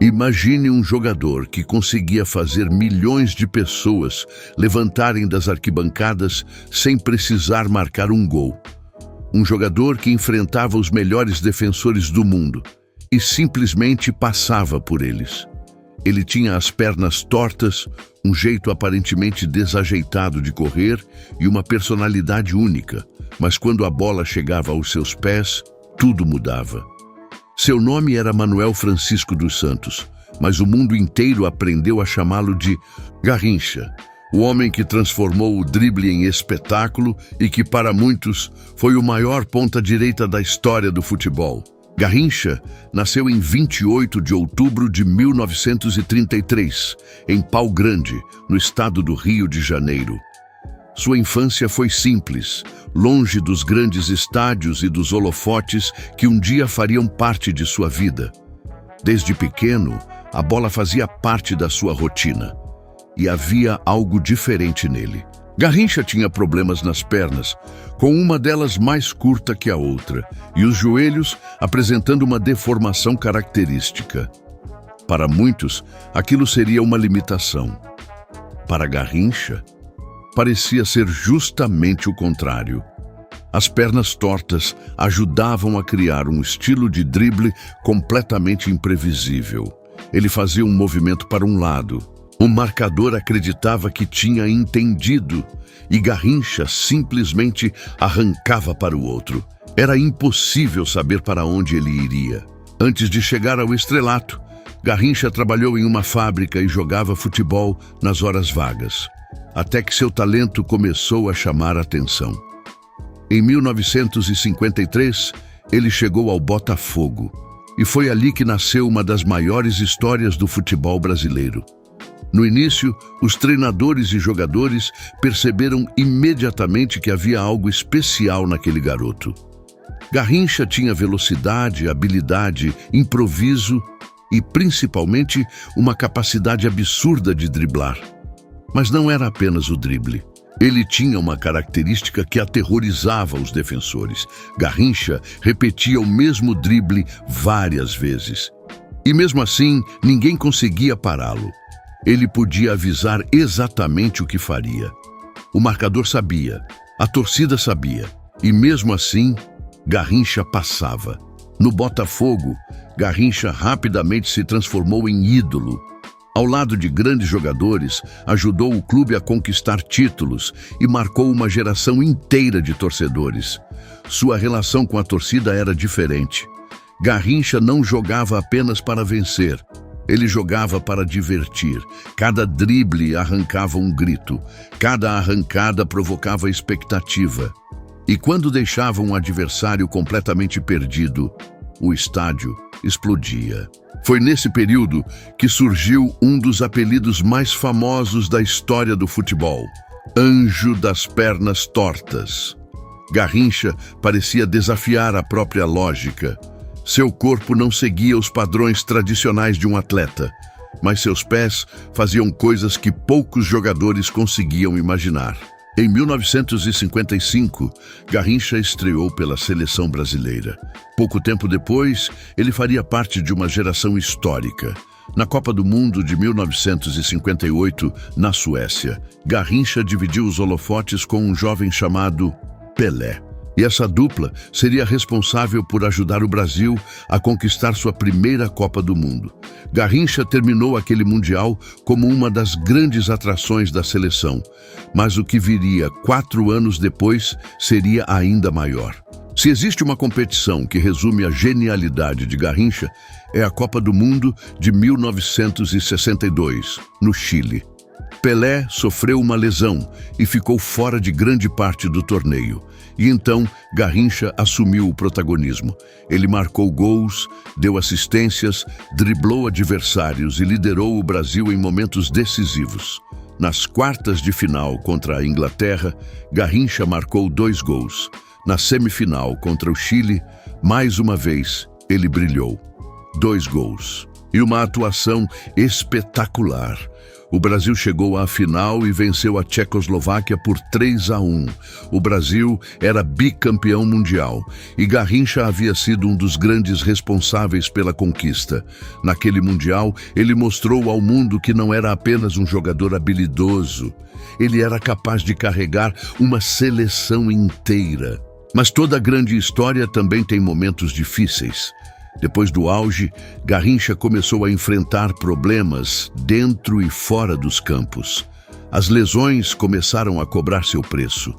Imagine um jogador que conseguia fazer milhões de pessoas levantarem das arquibancadas sem precisar marcar um gol. Um jogador que enfrentava os melhores defensores do mundo e simplesmente passava por eles. Ele tinha as pernas tortas, um jeito aparentemente desajeitado de correr e uma personalidade única, mas quando a bola chegava aos seus pés, tudo mudava. Seu nome era Manuel Francisco dos Santos, mas o mundo inteiro aprendeu a chamá-lo de Garrincha, o homem que transformou o drible em espetáculo e que, para muitos, foi o maior ponta-direita da história do futebol. Garrincha nasceu em 28 de outubro de 1933, em Pau Grande, no estado do Rio de Janeiro. Sua infância foi simples, longe dos grandes estádios e dos holofotes que um dia fariam parte de sua vida. Desde pequeno, a bola fazia parte da sua rotina. E havia algo diferente nele. Garrincha tinha problemas nas pernas, com uma delas mais curta que a outra, e os joelhos apresentando uma deformação característica. Para muitos, aquilo seria uma limitação. Para Garrincha, parecia ser justamente o contrário. As pernas tortas ajudavam a criar um estilo de drible completamente imprevisível. Ele fazia um movimento para um lado. O marcador acreditava que tinha entendido e Garrincha simplesmente arrancava para o outro. Era impossível saber para onde ele iria. Antes de chegar ao estrelato, Garrincha trabalhou em uma fábrica e jogava futebol nas horas vagas, até que seu talento começou a chamar a atenção. Em 1953, ele chegou ao Botafogo e foi ali que nasceu uma das maiores histórias do futebol brasileiro. No início, os treinadores e jogadores perceberam imediatamente que havia algo especial naquele garoto. Garrincha tinha velocidade, habilidade, improviso e, principalmente, uma capacidade absurda de driblar. Mas não era apenas o drible. Ele tinha uma característica que aterrorizava os defensores. Garrincha repetia o mesmo drible várias vezes. E mesmo assim, ninguém conseguia pará-lo. Ele podia avisar exatamente o que faria. O marcador sabia, a torcida sabia, e mesmo assim, Garrincha passava. No Botafogo, Garrincha rapidamente se transformou em ídolo. Ao lado de grandes jogadores, ajudou o clube a conquistar títulos e marcou uma geração inteira de torcedores. Sua relação com a torcida era diferente. Garrincha não jogava apenas para vencer. Ele jogava para divertir. Cada drible arrancava um grito. Cada arrancada provocava expectativa. E quando deixava um adversário completamente perdido, o estádio explodia. Foi nesse período que surgiu um dos apelidos mais famosos da história do futebol: Anjo das Pernas Tortas. Garrincha parecia desafiar a própria lógica. Seu corpo não seguia os padrões tradicionais de um atleta, mas seus pés faziam coisas que poucos jogadores conseguiam imaginar. Em 1955, Garrincha estreou pela seleção brasileira. Pouco tempo depois, ele faria parte de uma geração histórica. Na Copa do Mundo de 1958, na Suécia, Garrincha dividiu os holofotes com um jovem chamado Pelé. E essa dupla seria responsável por ajudar o Brasil a conquistar sua primeira Copa do Mundo. Garrincha terminou aquele Mundial como uma das grandes atrações da seleção, mas o que viria 4 anos depois seria ainda maior. Se existe uma competição que resume a genialidade de Garrincha, é a Copa do Mundo de 1962, no Chile. Pelé sofreu uma lesão e ficou fora de grande parte do torneio. E então, Garrincha assumiu o protagonismo. Ele marcou gols, deu assistências, driblou adversários e liderou o Brasil em momentos decisivos. Nas quartas de final contra a Inglaterra, Garrincha marcou 2 gols. Na semifinal contra o Chile, mais uma vez, ele brilhou. 2 gols. E uma atuação espetacular. O Brasil chegou à final e venceu a Tchecoslováquia por 3-1. O Brasil era bicampeão mundial e Garrincha havia sido um dos grandes responsáveis pela conquista. Naquele mundial, ele mostrou ao mundo que não era apenas um jogador habilidoso. Ele era capaz de carregar uma seleção inteira. Mas toda grande história também tem momentos difíceis. Depois do auge, Garrincha começou a enfrentar problemas dentro e fora dos campos. As lesões começaram a cobrar seu preço.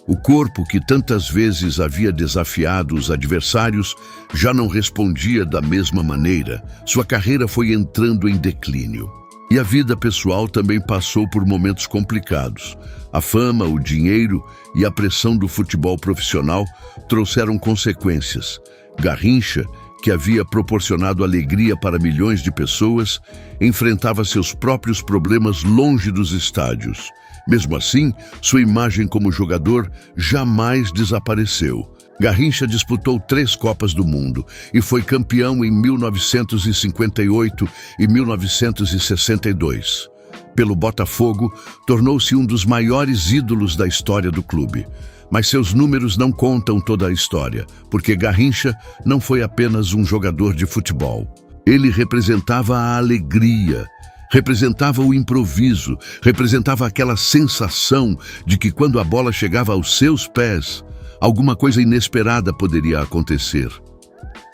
O corpo que tantas vezes havia desafiado os adversários já não respondia da mesma maneira. Sua carreira foi entrando em declínio. E a vida pessoal também passou por momentos complicados. A fama, o dinheiro e a pressão do futebol profissional trouxeram consequências. Garrincha, que havia proporcionado alegria para milhões de pessoas, enfrentava seus próprios problemas longe dos estádios. Mesmo assim, sua imagem como jogador jamais desapareceu. Garrincha disputou 3 Copas do Mundo e foi campeão em 1958 e 1962. Pelo Botafogo, tornou-se um dos maiores ídolos da história do clube. Mas seus números não contam toda a história, porque Garrincha não foi apenas um jogador de futebol. Ele representava a alegria, representava o improviso, representava aquela sensação de que quando a bola chegava aos seus pés, alguma coisa inesperada poderia acontecer.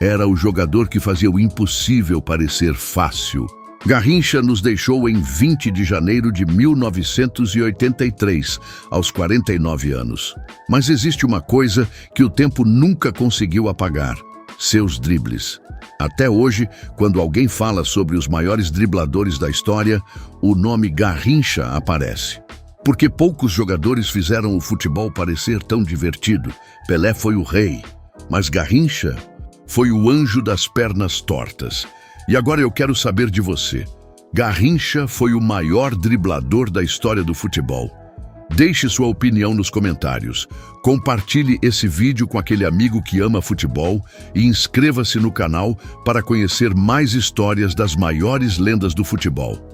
Era o jogador que fazia o impossível parecer fácil. Garrincha nos deixou em 20 de janeiro de 1983, aos 49 anos. Mas existe uma coisa que o tempo nunca conseguiu apagar: seus dribles. Até hoje, quando alguém fala sobre os maiores dribladores da história, o nome Garrincha aparece. Porque poucos jogadores fizeram o futebol parecer tão divertido. Pelé foi o rei, mas Garrincha foi o anjo das pernas tortas. E agora eu quero saber de você. Garrincha foi o maior driblador da história do futebol. Deixe sua opinião nos comentários. Compartilhe esse vídeo com aquele amigo que ama futebol e inscreva-se no canal para conhecer mais histórias das maiores lendas do futebol.